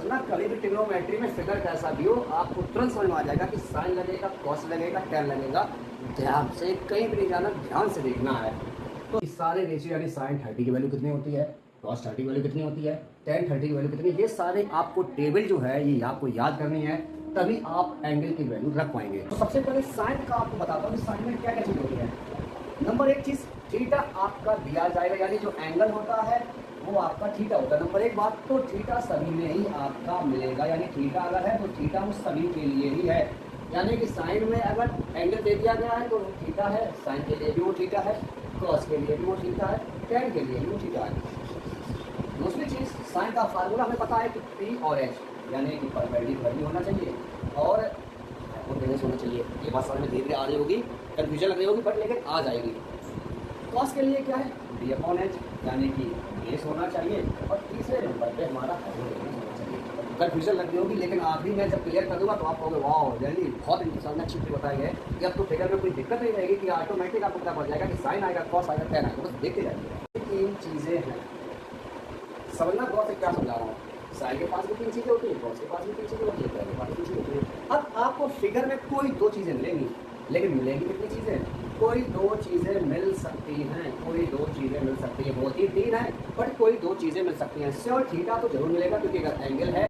वरना कभी भी ट्रिग्नोमेट्री में फिगर कैसा भी हो आपको तुरंत समझ में आ जाएगा कि साइन लगेगा, कॉस लगेगा, टैन लगेगा। ध्यान से कहीं भी नहीं जाना, ध्यान से देखना है। तो इस सारे रेशियो यानी साइन 30 की वैल्यू कितनी होती है, कॉस 30 की वैल्यू कितनी होती है, टैन 30 की वैल्यू कितनी, ये सारे आपको टेबल जो है ये आपको याद करनी है, तभी आप एंगल की वैल्यू रख पाएंगे। तो सबसे पहले साइन का आपको बताता हूँ कि साइन में क्या क्या चीज़ होती है। नंबर एक चीज़ थीटा आपका दिया जाएगा, यानी जो एंगल होता है वो आपका थीटा होता है। नंबर एक बात तो थीटा सभी में ही आपका मिलेगा, यानी थीटा अगर है तो थीटा वो सभी के लिए ही है। यानी कि साइन में अगर एंगल दे दिया गया है तो वो थीटा है, साइन के लिए भी वो थीटा है, कॉस के लिए भी वो थीटा है, टैन के लिए भी वो थीटा है। दूसरी चीज़ साइन का फार्मूला हमें पता है कि पी और एच, यानी कि परपेंडिकुलर भी होना चाहिए और हाइपोटेन्यूस होना चाहिए। ये बात समझ में धीरे धीरे आ रही होगी, कन्फ्यूजन लग रही होगी, बट लेकिन आ जाएगी। कॉस के लिए क्या है, डी अपॉन एच, यानी कि बेस होना चाहिए और तीसरे नंबर पे हमारा हाइपोटेन्यूस होना चाहिए। कन्फ्यूजन लग रही होगी, लेकिन आखिरी में जब क्लियर कर दूंगा तो आप कहोगे वाह जल्दी बहुत इंटरेस्टिंग अच्छी से बताया है कि अब तो फिगर में कोई दिक्कत नहीं रहेगी कि ऑटोमेटिक आपको पता पड़ जाएगा कि साइन आएगा, कॉस आएगा, टैन आएगा, बस देखते जाइए। तीन चीज़ें हैं, समझना गौर से क्या समझा रहा हूँ। साइन के पास भी तीन चीज़ें होती है, कॉस के पास भी तीन चीज़ें होती है, टैन के पास भी तीन चीज़ें होती है। अब आपको फिगर में कोई दो चीज़ें मिलेंगी, लेकिन मिलेंगी कितनी चीज़ें, कोई दो चीज़ें मिल सकती हैं, कोई दो चीज़ें मिल सकती हैं, होती तीन है बट कोई दो चीज़ें मिल सकती हैं। श्योर थीटा तो जरूर मिलेगा क्योंकि अगर एंगल है